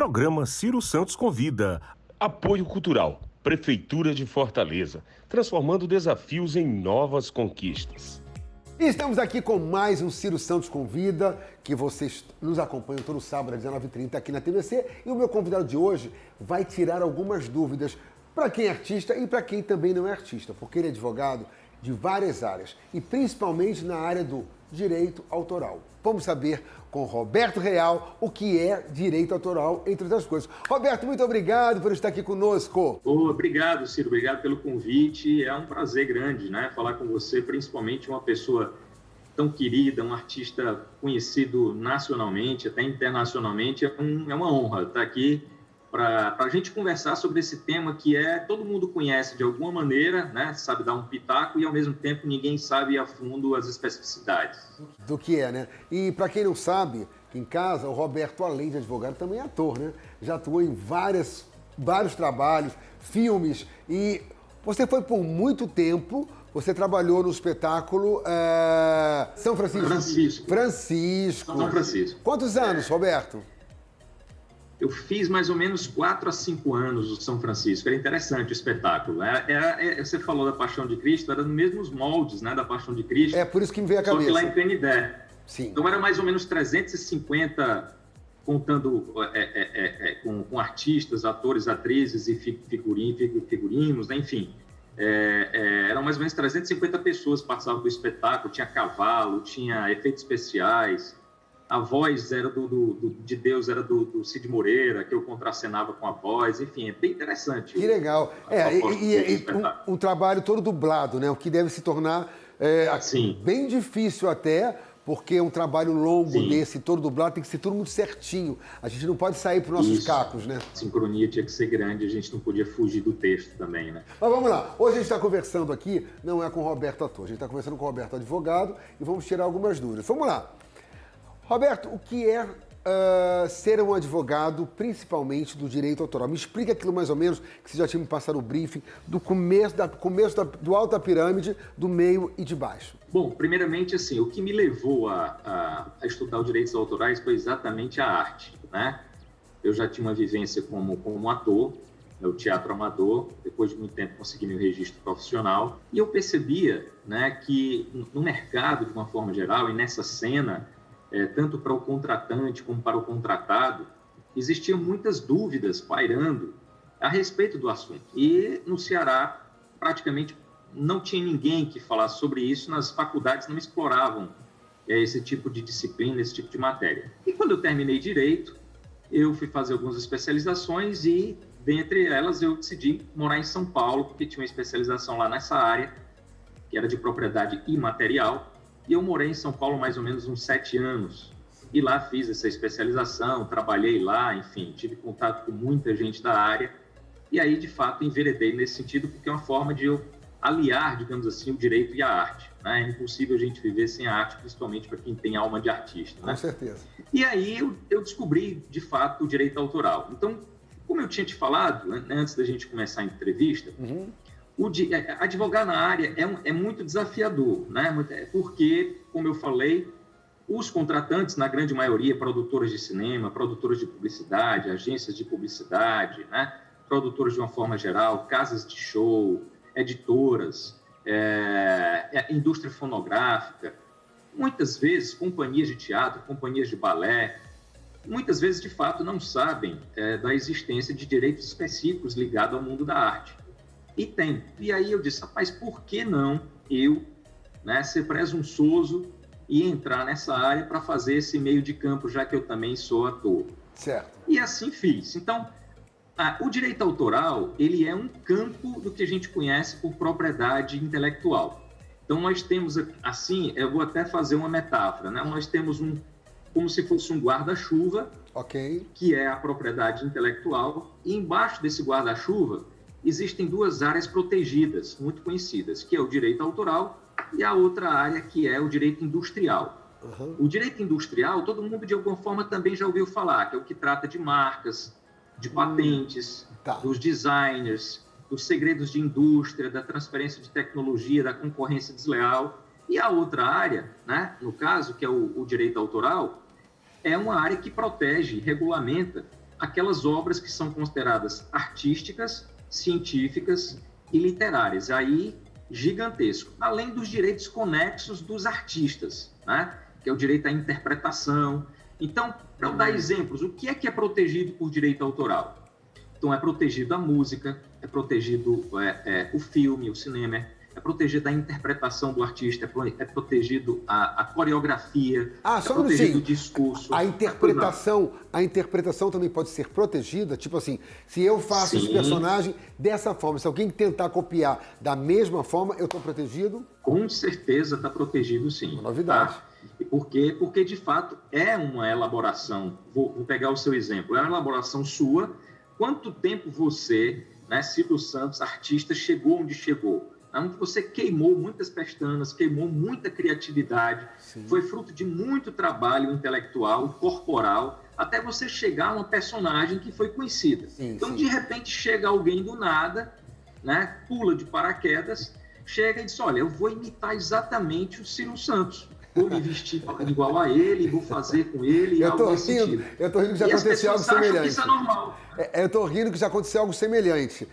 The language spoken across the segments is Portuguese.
Programa Ciro Santos Convida. Apoio Cultural, Prefeitura de Fortaleza, transformando desafios em novas conquistas. E estamos aqui com mais um Ciro Santos Convida, que vocês nos acompanham todo sábado às 19h30 aqui na TVC. E o meu convidado de hoje vai tirar algumas dúvidas para quem é artista e para quem também não é artista, porque ele é advogado de várias áreas e principalmente na área do direito autoral. Vamos saber com Roberto Real o que é direito autoral, entre outras coisas. Roberto, muito obrigado por estar aqui conosco. Obrigado, Ciro. Obrigado pelo convite. É um prazer grande, falar com você, principalmente uma pessoa tão querida, um artista conhecido nacionalmente, até internacionalmente. É uma honra estar aqui para a gente conversar sobre esse tema que todo mundo conhece de alguma maneira, sabe dar um pitaco e, ao mesmo tempo, ninguém sabe a fundo as especificidades. Do que é, né? E, para quem não sabe, em casa, o Roberto, além de advogado, também é ator, né? Já atuou em vários trabalhos, filmes, e você foi por muito tempo, você trabalhou no espetáculo São Francisco. São Francisco. Quantos anos, Roberto? Eu fiz mais ou menos 4 a 5 anos o São Francisco. Era interessante o espetáculo. Você falou da Paixão de Cristo, era nos mesmos moldes, da Paixão de Cristo. É por isso que me veio a cabeça. Só que lá em Canidé. Sim. Então era mais ou menos 350, contando com artistas, atores, atrizes e figurinos, enfim. Eram mais ou menos 350 pessoas que participavam do espetáculo. Tinha cavalo, tinha efeitos especiais. A voz de Deus era do Cid Moreira, que eu contracenava com a voz, enfim, é bem interessante. Que legal. Um trabalho todo dublado, né? O que deve se tornar bem difícil até, porque um trabalho longo desse, todo dublado, tem que ser tudo muito certinho. A gente não pode sair para os nossos cacos, né? A sincronia tinha que ser grande, a gente não podia fugir do texto também, né? Mas vamos lá. Hoje a gente está conversando aqui, não é com o Roberto ator, a gente está conversando com o Roberto advogado e vamos tirar algumas dúvidas. Vamos lá. Roberto, o que é ser um advogado, principalmente do direito autoral? Me explica aquilo mais ou menos, que você já tinha me passado o briefing, do começo do alto da pirâmide, do meio e de baixo. Bom, primeiramente, assim, o que me levou a estudar os direitos autorais foi exatamente a arte, né? Eu já tinha uma vivência como ator, no teatro amador, depois de muito tempo consegui meu registro profissional, e eu percebia, que no mercado, de uma forma geral, e nessa cena, tanto para o contratante como para o contratado, existiam muitas dúvidas pairando a respeito do assunto. E no Ceará, praticamente não tinha ninguém que falasse sobre isso, nas faculdades não exploravam esse tipo de disciplina, esse tipo de matéria. E quando eu terminei Direito, eu fui fazer algumas especializações e, dentre elas, eu decidi morar em São Paulo, porque tinha uma especialização lá nessa área, que era de propriedade imaterial. E eu morei em São Paulo mais ou menos uns 7 anos. E lá fiz essa especialização, trabalhei lá, enfim, tive contato com muita gente da área. E aí, de fato, enveredei nesse sentido, porque é uma forma de eu aliar, digamos assim, o direito e a arte. É impossível a gente viver sem a arte, principalmente para quem tem alma de artista. Com certeza. E aí eu descobri, de fato, o direito autoral. Então, como eu tinha te falado, antes da gente começar a entrevista, advogar na área é muito desafiador, porque, como eu falei, os contratantes, na grande maioria, produtoras de cinema, produtoras de publicidade, agências de publicidade, produtoras de uma forma geral, casas de show, editoras, indústria fonográfica, muitas vezes companhias de teatro, companhias de balé, muitas vezes, de fato, não sabem da existência de direitos específicos ligados ao mundo da arte. E tem. E aí eu disse, rapaz, por que não eu ser presunçoso e entrar nessa área para fazer esse meio de campo, já que eu também sou ator? Certo. E assim fiz. Então, o direito autoral, ele é um campo do que a gente conhece por propriedade intelectual. Então, nós temos, assim, eu vou até fazer uma metáfora, Nós temos como se fosse um guarda-chuva, que é a propriedade intelectual, e embaixo desse guarda-chuva existem 2 áreas protegidas, muito conhecidas, que é o direito autoral e a outra área que é o direito industrial. O direito industrial, todo mundo de alguma forma também já ouviu falar, que é o que trata de marcas, de patentes, dos designers, dos segredos de indústria, da transferência de tecnologia, da concorrência desleal. E a outra área, no caso, que é o direito autoral, é uma área que protege e regulamenta aquelas obras que são consideradas artísticas, científicas e literárias. Aí, gigantesco. Além dos direitos conexos dos artistas, né? Que é o direito à interpretação. Então, para eu dar exemplos, o que é protegido por direito autoral? Então, é protegido a música, é protegido o filme, o cinema, é protegido a interpretação do artista, é protegido a coreografia, é protegido o discurso. A interpretação também pode ser protegida? Tipo assim, se eu faço esse personagem dessa forma, se alguém tentar copiar da mesma forma, eu estou protegido? Com certeza está protegido, sim. Uma novidade. Tá? Por quê? Porque, de fato, é uma elaboração. Vou pegar o seu exemplo. É uma elaboração sua. Quanto tempo você, né, Silvio Santos, artista, chegou onde chegou? Onde você queimou muitas pestanas, queimou muita criatividade, sim, foi fruto de muito trabalho intelectual, corporal, até você chegar a uma personagem que foi conhecida. Sim, então, sim, de repente, chega alguém do nada, né, pula de paraquedas, chega e diz, olha, eu vou imitar exatamente o Silvio Santos. Vou me vestir igual a ele, vou fazer com ele, algo nesse sentido. Eu tô rindo que já aconteceu algo semelhante. Que isso é normal. Eu tô rindo que já aconteceu algo semelhante.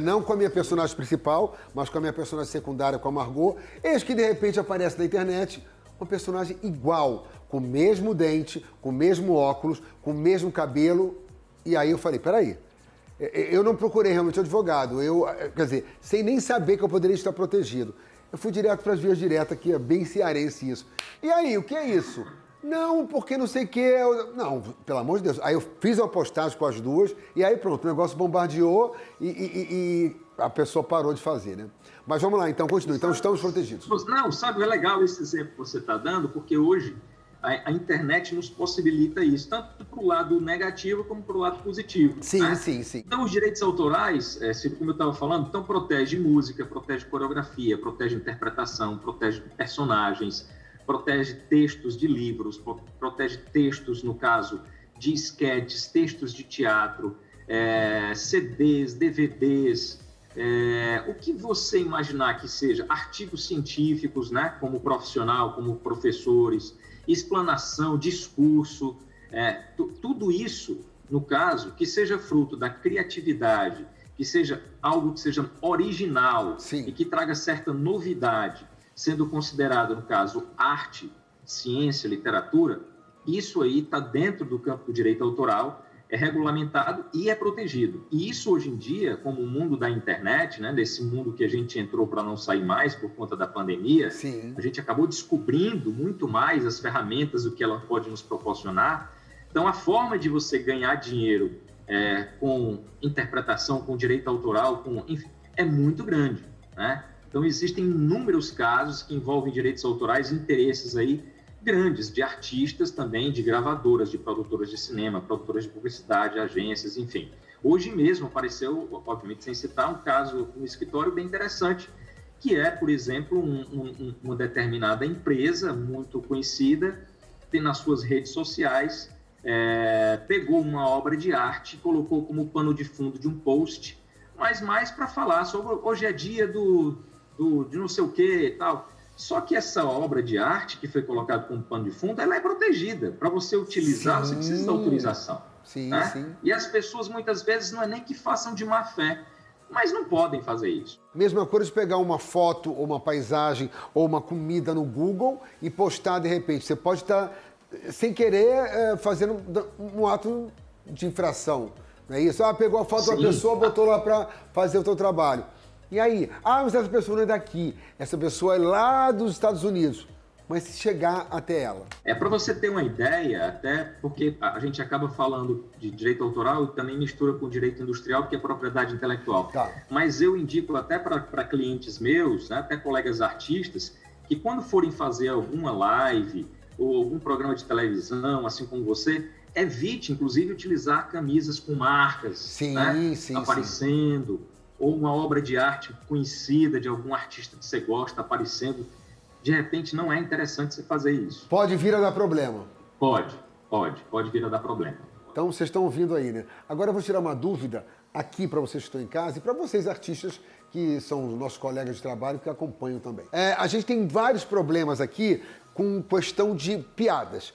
Não com a minha personagem principal, mas com a minha personagem secundária, com a Margot. Eis que, de repente, aparece na internet uma personagem igual, com o mesmo dente, com o mesmo óculos, com o mesmo cabelo. E aí eu falei, peraí, eu não procurei realmente um advogado. Quer dizer, sem nem saber que eu poderia estar protegido. Eu fui direto para as vias diretas, que é bem cearense isso. E aí, o que é isso? Não, porque não sei o quê. Não, pelo amor de Deus. Aí eu fiz uma postagem com as duas, e aí pronto, o negócio bombardeou e a pessoa parou de fazer, né? Mas vamos lá, então, continua. Então, estamos protegidos. Não, sabe, é legal esse exemplo que você está dando, porque hoje a internet nos possibilita isso, tanto para o lado negativo como para o lado positivo. Sim, né? sim, sim. Então, os direitos autorais, como eu estava falando, então protege música, protege coreografia, protege interpretação, protege personagens, protege textos de livros, protege textos, no caso, de esquetes, textos de teatro, CDs, DVDs, o que você imaginar que seja, artigos científicos, né, como profissional, como professores, explanação, discurso, tudo isso, no caso, que seja fruto da criatividade, que seja algo que seja original, sim, e que traga certa novidade, sendo considerado, no caso, arte, ciência, literatura, isso aí está dentro do campo do direito autoral, é regulamentado e é protegido. E isso, hoje em dia, como o mundo da internet, né, desse mundo que a gente entrou para não sair mais por conta da pandemia, sim, a gente acabou descobrindo muito mais as ferramentas, o que ela pode nos proporcionar. Então, a forma de você ganhar dinheiro com interpretação, com direito autoral, enfim, é muito grande, né? Então, existem inúmeros casos que envolvem direitos autorais, interesses aí grandes, de artistas também, de gravadoras, de produtoras de cinema, produtoras de publicidade, agências, enfim. Hoje mesmo apareceu, obviamente sem citar, um caso no escritório bem interessante, que é, por exemplo, uma determinada empresa muito conhecida, tem nas suas redes sociais, pegou uma obra de arte, colocou como pano de fundo de um post, mas mais para falar sobre hoje é dia de não sei o que e tal. Só que essa obra de arte que foi colocada como pano de fundo, ela é protegida. Para você utilizar, sim, você precisa da autorização. Sim, né? Sim. E as pessoas, muitas vezes, não é nem que façam de má fé, mas não podem fazer isso. Mesma coisa de pegar uma foto, ou uma paisagem, ou uma comida no Google e postar de repente. Você pode estar, sem querer, fazendo um ato de infração. Não é isso? Pegou a foto, sim, da pessoa, botou lá para fazer o teu trabalho. E aí? Mas essa pessoa não é daqui. Essa pessoa é lá dos Estados Unidos. Mas se chegar até ela. Para você ter uma ideia, até porque a gente acaba falando de direito autoral e também mistura com direito industrial, que é propriedade intelectual. Tá. Mas eu indico até para clientes meus, né, até colegas artistas, que quando forem fazer alguma live ou algum programa de televisão, assim como você, evite, inclusive, utilizar camisas com marcas, sim, né, sim, aparecendo. Sim. Ou uma obra de arte conhecida de algum artista que você gosta aparecendo, de repente não é interessante você fazer isso. Pode vir a dar problema. Pode vir a dar problema. Então vocês estão ouvindo aí, né? Agora eu vou tirar uma dúvida aqui para vocês que estão em casa e para vocês artistas que são os nossos colegas de trabalho que acompanham também. A gente tem vários problemas aqui com questão de piadas.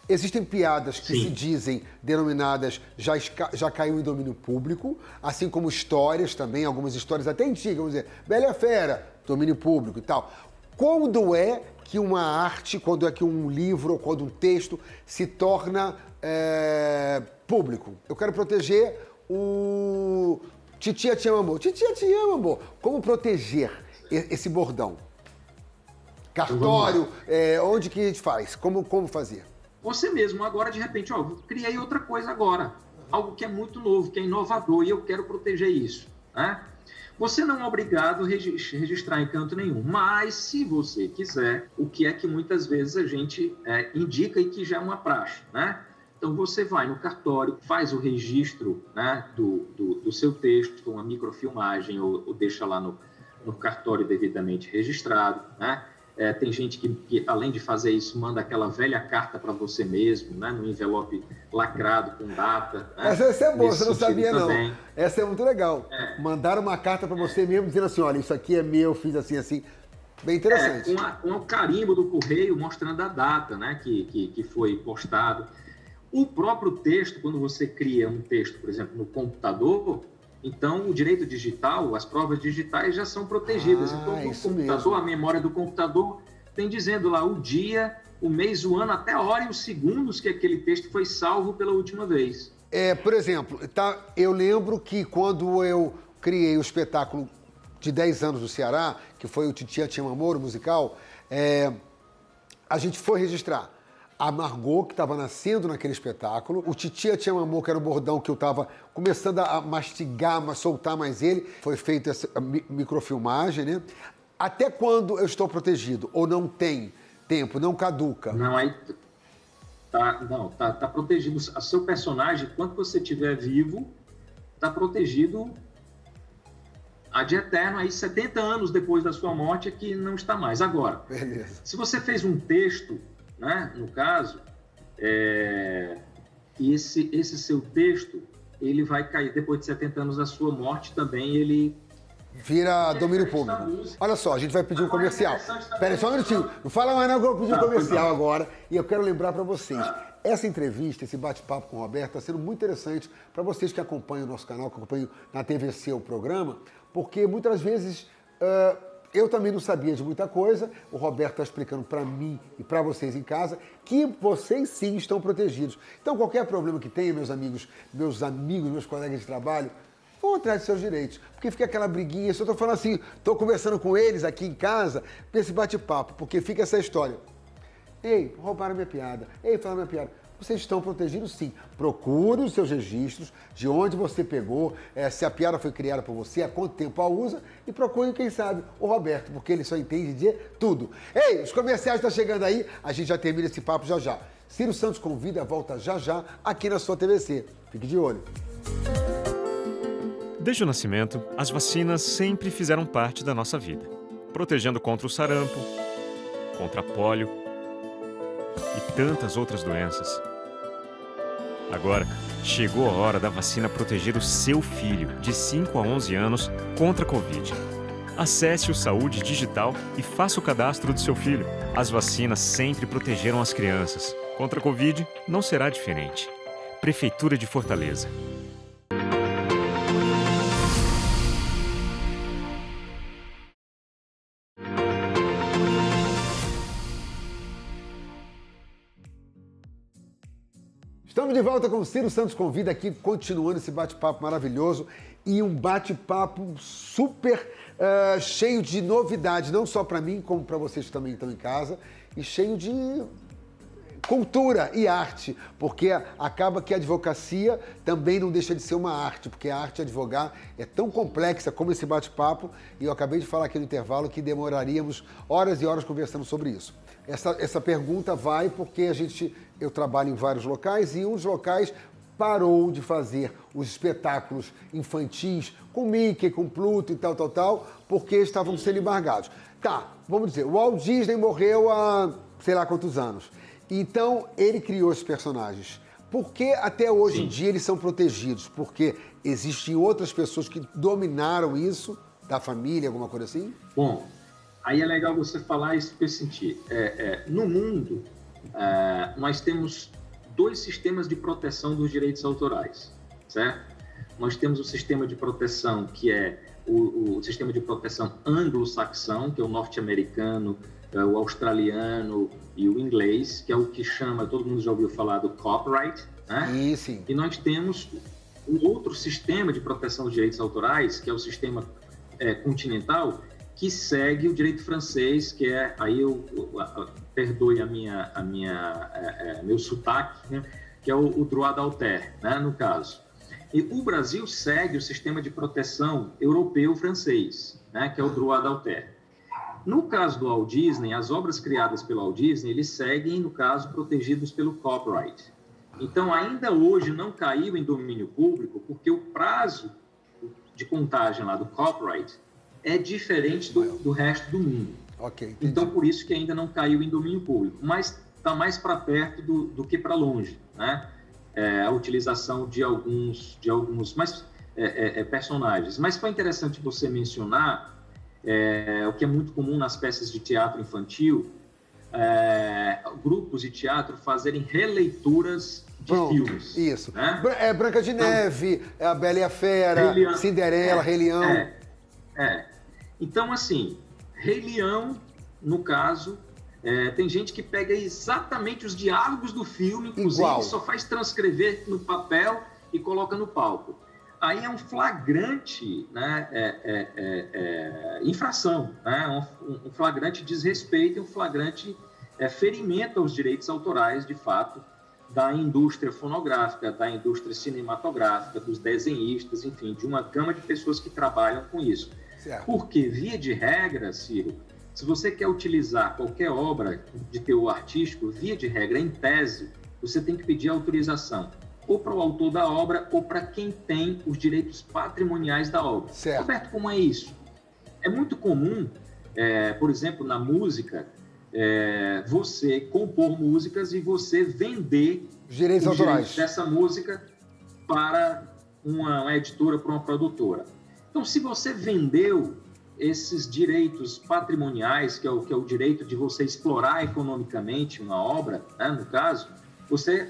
Existem piadas que Sim. se dizem denominadas já caiu em domínio público, assim como histórias também, algumas histórias até antigas, vamos dizer, Bela e a Fera, domínio público e tal. Quando é que uma arte, quando é que um livro ou quando um texto se torna público? Eu quero proteger o Titia Te Ama, Amor. Titia Te Ama, Amor. Como proteger esse bordão? Cartório, onde que a gente faz? Como fazer? Você mesmo, agora, de repente, eu criei outra coisa agora. Algo que é muito novo, que é inovador, e eu quero proteger isso, né? Você não é obrigado a registrar em canto nenhum, mas se você quiser, o que é que muitas vezes a gente indica e que já é uma praxe, né? Então você vai no cartório, faz o registro, né, do seu texto, uma microfilmagem, ou deixa lá no cartório devidamente registrado, né? Tem gente que, além de fazer isso, manda aquela velha carta para você mesmo, né, no envelope lacrado com data. Né? Essa é boa, você não sabia também. não. Essa é muito legal. Mandar uma carta para você mesmo dizendo assim, olha, isso aqui é meu, fiz assim, assim. Bem interessante. Com o carimbo do correio mostrando a data, né, que foi postado. O próprio texto, quando você cria um texto, por exemplo, no computador, então o direito digital, as provas digitais já são protegidas. Então, no computador, mesmo. a memória do computador tem dizendo lá o dia, o mês, o ano, até a hora e os segundos que aquele texto foi salvo pela última vez. Por exemplo, eu lembro que quando eu criei o espetáculo de 10 anos do Ceará, que foi o Titia Te Ama, Amor, o musical, a gente foi registrar a Margot, que estava nascendo naquele espetáculo, o Titia Te Ama, Amor, que era o bordão que eu estava começando a mastigar, mas soltar mais ele, foi feita essa microfilmagem, né? Até quando eu estou protegido? Ou não tem tempo, não caduca? Não, aí tá protegido. O seu personagem, enquanto você estiver vivo, tá protegido ad eterno, aí 70 anos depois da sua morte é que não está mais. Agora, Beleza. Se você fez um texto, né, no caso, esse seu texto, ele vai cair depois de 70 anos da sua morte também, ele vira domínio público. Olha só, a gente vai pedir um comercial. Espera aí só um minutinho. Não fala mais não, que eu vou pedir um comercial agora. E eu quero lembrar para vocês, essa entrevista, esse bate-papo com o Roberto, está sendo muito interessante para vocês que acompanham o nosso canal, que acompanham na TVC o programa, porque muitas vezes eu também não sabia de muita coisa. O Roberto está explicando para mim e para vocês em casa que vocês sim estão protegidos. Então, qualquer problema que tenha, meus amigos, meus colegas de trabalho, vão atrás de seus direitos. Porque fica aquela briguinha, se eu estou falando assim, estou conversando com eles aqui em casa, esse bate-papo, porque fica essa história. Ei, roubaram minha piada. Ei, falaram minha piada. Vocês estão protegidos sim. Procure os seus registros, de onde você pegou, se a piada foi criada por você, há quanto tempo a usa, e procure, quem sabe, o Roberto, porque ele só entende de tudo. Ei, os comerciais estão chegando aí, a gente já termina esse papo já já. Ciro Santos Convida volta já já aqui na sua TVC. Fique de olho. Desde o nascimento, as vacinas sempre fizeram parte da nossa vida, protegendo contra o sarampo, contra a pólio e tantas outras doenças. Agora, chegou a hora da vacina proteger o seu filho, de 5 a 11 anos, contra a Covid. Acesse o Saúde Digital e faça o cadastro do seu filho. As vacinas sempre protegeram as crianças. Contra a Covid, não será diferente. Prefeitura de Fortaleza. Estamos de volta com o Ciro Santos Convida aqui, continuando esse bate-papo maravilhoso e um bate-papo super cheio de novidades, não só para mim, como para vocês que também estão em casa, e cheio de cultura e arte, porque acaba que a advocacia também não deixa de ser uma arte, porque a arte de advogar é tão complexa como esse bate-papo, e eu acabei de falar aqui no intervalo que demoraríamos horas e horas conversando sobre isso. Essa pergunta vai porque eu trabalho em vários locais e um dos locais parou de fazer os espetáculos infantis com Mickey, com Pluto e tal, porque estavam sendo embargados. Tá, vamos dizer, o Walt Disney morreu há sei lá quantos anos. Então, ele criou esses personagens. Por que até hoje em dia eles são protegidos? Porque existem outras pessoas que dominaram isso, da família, alguma coisa assim? Bom, aí é legal você falar isso que eu senti. No mundo, nós temos 2 sistemas de proteção dos direitos autorais, certo? Nós temos o sistema de proteção que é o sistema de proteção anglo-saxão, que é o norte-americano, o australiano e o inglês, que é o que chama, todo mundo já ouviu falar do copyright, né? E nós temos um outro sistema de proteção dos direitos autorais, que é o sistema continental, que segue o direito francês, que é, aí perdoe meu sotaque, né? Que é o droit d'auteur, né, no caso. E o Brasil segue o sistema de proteção europeu-francês, né, que é o droit d'auteur. No caso do Walt Disney, as obras criadas pelo Walt Disney, eles seguem, no caso, protegidos pelo copyright. Então, ainda hoje não caiu em domínio público, porque o prazo de contagem lá do copyright é diferente do resto do mundo. Okay, então, por isso que ainda não caiu em domínio público. Mas está mais para perto do que para longe, né? A utilização de alguns personagens. Mas foi interessante você mencionar o que é muito comum nas peças de teatro infantil, grupos de teatro fazerem releituras de filmes. Isso. Né? Branca de Neve, A Bela e a Fera, Cinderela, Rei Leão. Então, assim, Rei Leão, no caso, tem gente que pega exatamente os diálogos do filme, inclusive só faz transcrever no papel e coloca no palco. Aí é um flagrante, né, infração, né, um flagrante desrespeito, um flagrante ferimento aos direitos autorais, de fato, da indústria fonográfica, da indústria cinematográfica, dos desenhistas, enfim, de uma gama de pessoas que trabalham com isso. Certo. Porque, via de regra, Ciro, se você quer utilizar qualquer obra de teor artístico, via de regra, em tese, você tem que pedir autorização ou para o autor da obra ou para quem tem os direitos patrimoniais da obra. Certo. Roberto, como é isso? É muito comum, por exemplo, na música, você compor músicas e você vender os direitos autorais dessa música para uma editora, para uma produtora. Então, se você vendeu esses direitos patrimoniais, que é o direito de você explorar economicamente uma obra, né, no caso,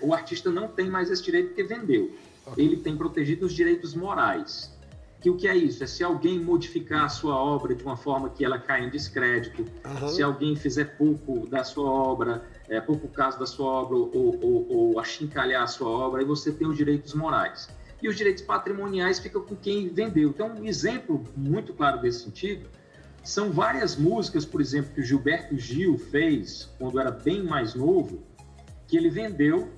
o artista não tem mais esse direito porque vendeu. Okay. Ele tem protegido os direitos morais. Que o que é isso? É se alguém modificar a sua obra de uma forma que ela caia em descrédito, se alguém fizer pouco da sua obra, pouco caso da sua obra, ou achincalhar a sua obra, aí você tem os direitos morais. E os direitos patrimoniais ficam com quem vendeu. Então, um exemplo muito claro desse sentido são várias músicas, por exemplo, que o Gilberto Gil fez quando era bem mais novo, que ele vendeu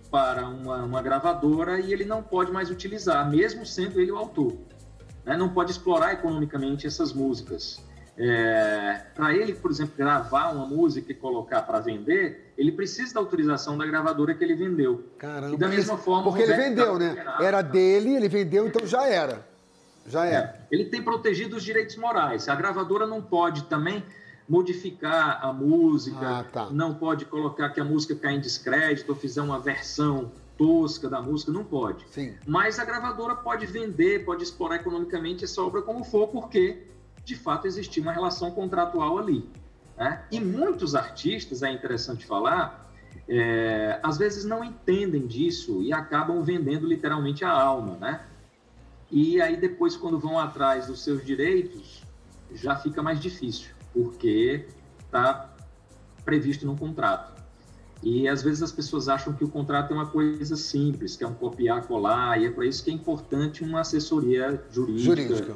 para uma gravadora e ele não pode mais utilizar, mesmo sendo ele o autor. Né? Não pode explorar economicamente essas músicas. Para ele, por exemplo, gravar uma música e colocar para vender, ele precisa da autorização da gravadora que ele vendeu. Caramba, e da mesma forma, porque ele vendeu, né? Era dele, ele vendeu, então já era. Já era. Ele tem protegido os direitos morais. A gravadora não pode também modificar a música, não pode colocar que a música cai em descrédito ou fizer uma versão tosca da música, não pode. Sim. Mas a gravadora pode vender, pode explorar economicamente essa obra como for, porque de fato existia uma relação contratual ali. Né? E muitos artistas, é interessante falar, às vezes não entendem disso e acabam vendendo literalmente a alma. Né? E aí depois, quando vão atrás dos seus direitos, já fica mais difícil, porque está previsto no contrato. E às vezes as pessoas acham que o contrato é uma coisa simples, que é um copiar-colar, e é para isso que é importante uma assessoria jurídica.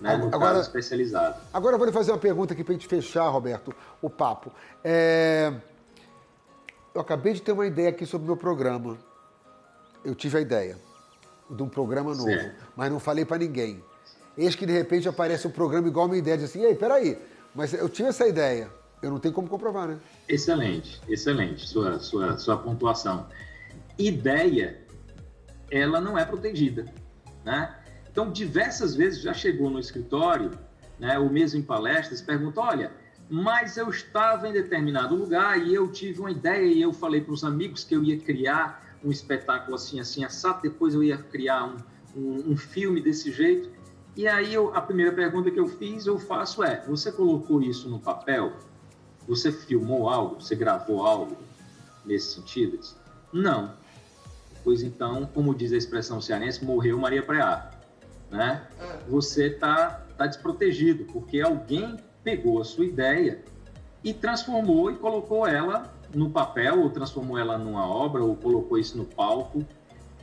Né, no caso especializado. Agora eu vou lhe fazer uma pergunta aqui para a gente fechar, Roberto, o papo. Eu acabei de ter uma ideia aqui sobre o meu programa. Eu tive a ideia de um programa novo, mas não falei para ninguém. Eis que de repente aparece um programa igual a minha ideia, diz assim, ei, peraí, mas eu tive essa ideia, eu não tenho como comprovar, né? Excelente, excelente sua pontuação. Ideia, ela não é protegida, né? Então, diversas vezes já chegou no escritório, né, ou mesmo em palestras, pergunta, olha, mas eu estava em determinado lugar e eu tive uma ideia e eu falei para os amigos que eu ia criar um espetáculo assim, assim, assado, depois eu ia criar um filme desse jeito. E aí, a primeira pergunta que eu faço você colocou isso no papel? Você filmou algo? Você gravou algo? nesse sentido? Eu disse, não. Pois então, como diz a expressão cearense, morreu Maria Preá, né? Você está desprotegido, porque alguém pegou a sua ideia e transformou e colocou ela no papel, ou transformou ela numa obra, ou colocou isso no palco,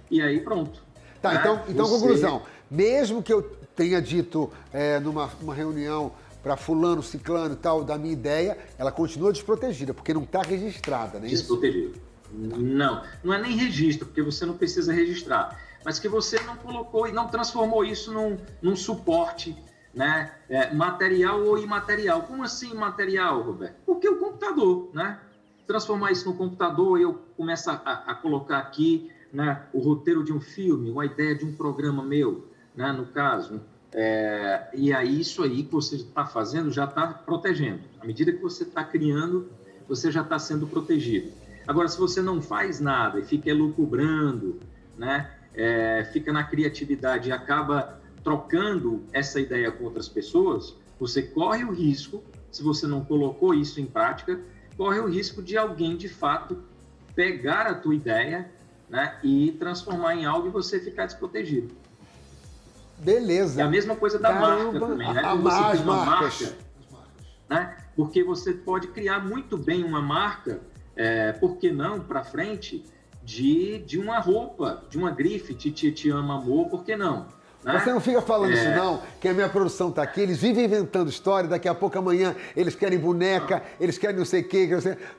e aí pronto. Tá, né? então conclusão. Mesmo que eu tenha dito numa reunião para fulano, ciclano e tal, da minha ideia, ela continua desprotegida, porque não está registrada, né? Desprotegida. Não é nem registro, porque você não precisa registrar, mas que você não colocou e não transformou isso num suporte, né? Material ou imaterial. Como assim material, Roberto? Porque o computador, né? Transformar isso no computador, eu começo a colocar aqui, né, o roteiro de um filme, uma ideia de um programa meu, né, no caso. E aí isso aí que você está fazendo já está protegendo. À medida que você está criando, você já está sendo protegido. Agora, se você não faz nada e fica elucubrando, né, fica na criatividade e acaba trocando essa ideia com outras pessoas, você corre o risco, se você não colocou isso em prática, corre o risco de alguém, de fato, pegar a tua ideia, né, e transformar em algo e você ficar desprotegido. Beleza. É a mesma coisa da marca também, né? Quando você tem uma marca, né? Porque você pode criar muito bem uma marca, por que não, para frente, de uma roupa, de uma grife, te ama amor, por que não? Né? Você não fica falando isso não, que a minha produção tá aqui, eles vivem inventando história, daqui a pouco amanhã eles querem boneca, eles querem não sei o quê,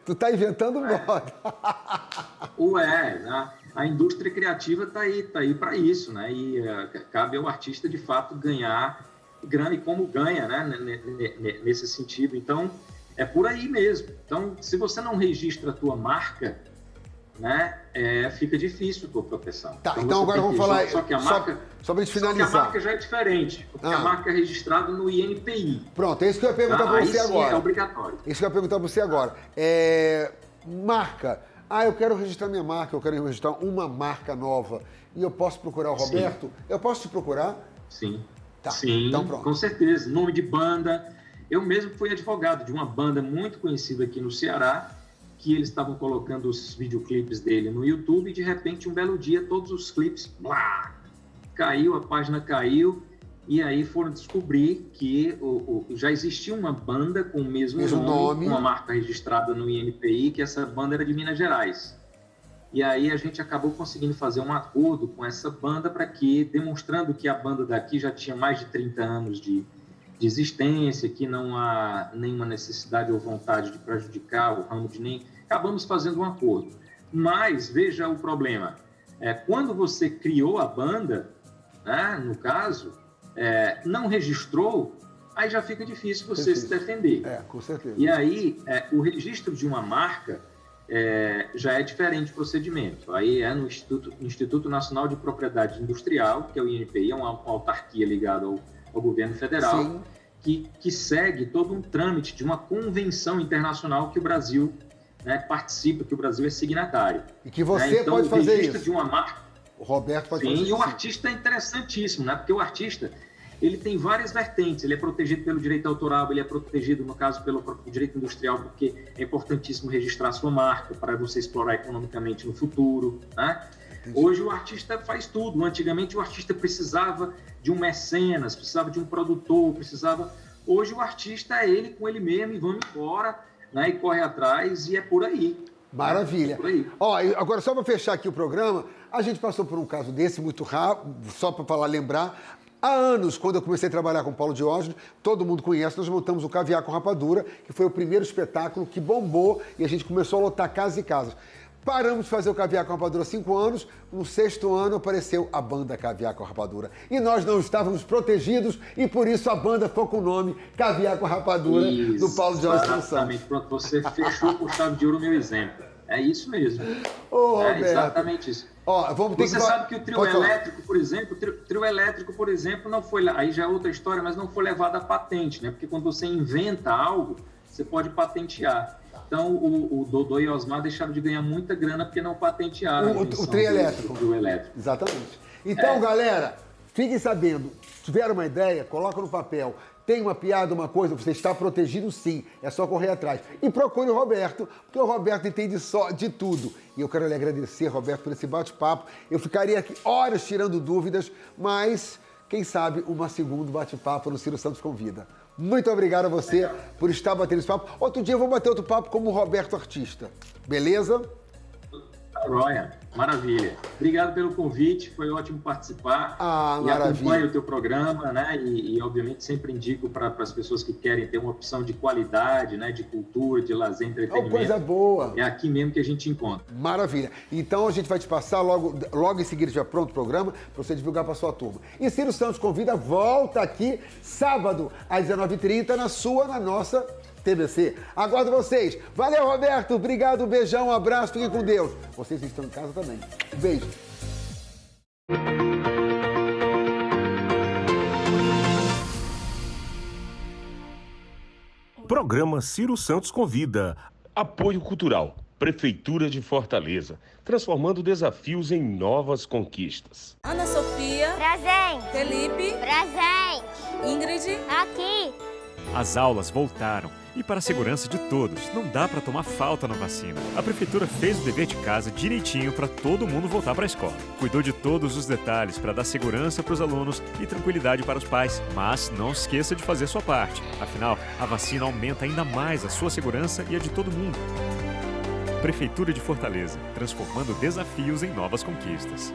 tu tá inventando moda. Né? A indústria criativa tá aí para isso, né? E cabe ao artista, de fato, ganhar grana e como ganha, né? Nesse sentido. Então, é por aí mesmo. Então, se você não registra a tua marca, né? Fica difícil a tua proteção. Tá, então agora vamos falar... Só que a marca... Só para finalizar. Só que a marca já é diferente, porque a marca é registrada no INPI. Pronto, é isso que eu ia perguntar para você agora. Sim, é obrigatório. Isso que eu ia perguntar para você agora. Marca. Eu quero registrar minha marca, eu quero registrar uma marca nova. E eu posso procurar o Roberto? Sim. Eu posso te procurar? Sim. Tá, sim, então pronto. Com certeza. Nome de banda. Eu mesmo fui advogado de uma banda muito conhecida aqui no Ceará, que eles estavam colocando os videoclipes dele no YouTube e, de repente, um belo dia, todos os clipes, caiu, a página caiu, e aí foram descobrir que já existia uma banda com o mesmo nome, com uma marca registrada no INPI, que essa banda era de Minas Gerais. E aí a gente acabou conseguindo fazer um acordo com essa banda para que, demonstrando que a banda daqui já tinha mais de 30 anos de existência, que não há nenhuma necessidade ou vontade de prejudicar o ramo de nem... Acabamos fazendo um acordo. Mas, veja o problema. Quando você criou a banda, né, no caso, não registrou, aí já fica difícil você se defender. Com certeza. E aí, o registro de uma marca já é diferente o procedimento. Aí é no Instituto Nacional de Propriedade Industrial, que é o INPI, é uma autarquia ligada ao governo federal, que segue todo um trâmite de uma convenção internacional que o Brasil, né, participa, que o Brasil é signatário. E que você então, pode fazer isso. De uma marca, o Roberto pode fazer isso. E o artista é interessantíssimo, né? Porque o artista, ele tem várias vertentes. Ele é protegido pelo direito autoral, ele é protegido, no caso, pelo direito industrial, porque é importantíssimo registrar sua marca para você explorar economicamente no futuro, né? Hoje o artista faz tudo. Antigamente o artista precisava de um mecenas, precisava de um produtor, precisava... Hoje o artista é ele com ele mesmo e vamos embora, né? E corre atrás e é por aí. Maravilha. É por aí. Agora, só para fechar aqui o programa, a gente passou por um caso desse muito rápido, só para lembrar. Há anos, quando eu comecei a trabalhar com o Paulo Diógenes, todo mundo conhece, nós montamos o Caviar com Rapadura, que foi o primeiro espetáculo que bombou e a gente começou a lotar casas e casas. Paramos de fazer o Caviar com Rapadura há 5 anos, no 6º ano apareceu a banda Caviar com Rapadura. E nós não estávamos protegidos e por isso a banda ficou com o nome Caviar com Rapadura, do Paulo Diógenes Santos. Pronto, você fechou com chave de ouro o meu exemplo. É isso mesmo. Roberto. Exatamente isso. Você sabe que o trio elétrico, por exemplo, não foi... Aí já é outra história, mas não foi levado a patente, né? Porque quando você inventa algo, você pode patentear. Então, o Dodô e o Osmar deixaram de ganhar muita grana porque não patentearam o trio elétrico. Exatamente. Então, galera, fiquem sabendo, tiveram uma ideia, coloca no papel. tem uma piada, uma coisa, você está protegido sim, é só correr atrás. E procure o Roberto, porque o Roberto entende só de tudo. E eu quero lhe agradecer, Roberto, por esse bate-papo. Eu ficaria aqui horas tirando dúvidas, mas quem sabe um segundo bate-papo no Ciro Santos Convida. Muito obrigado a você por estar batendo esse papo. Outro dia eu vou bater outro papo como o Roberto Artista. Beleza? Roya, maravilha. Obrigado pelo convite, foi ótimo participar. Ah, e maravilha. acompanho o teu programa, né? E obviamente sempre indico para as pessoas que querem ter uma opção de qualidade, né? De cultura, de lazer, entretenimento. Coisa boa. É aqui mesmo que a gente encontra. Maravilha. Então a gente vai te passar logo em seguida, já pronto o programa, para você divulgar para sua turma. E Ciro Santos Convida volta aqui sábado às 19h30 na nossa TVC. Aguardo vocês. Valeu, Roberto. Obrigado, um beijão, um abraço. Fiquem com Deus. Vocês estão em casa também. Um beijo. Programa Ciro Santos Convida. Apoio Cultural, Prefeitura de Fortaleza, transformando desafios em novas conquistas. Ana Sofia. Presente. Felipe. Presente. Ingrid. Aqui. As aulas voltaram e, para a segurança de todos, não dá para tomar falta na vacina. A prefeitura fez o dever de casa direitinho para todo mundo voltar para a escola. Cuidou de todos os detalhes para dar segurança para os alunos e tranquilidade para os pais. Mas não se esqueça de fazer sua parte. Afinal, a vacina aumenta ainda mais a sua segurança e a de todo mundo. Prefeitura de Fortaleza, transformando desafios em novas conquistas.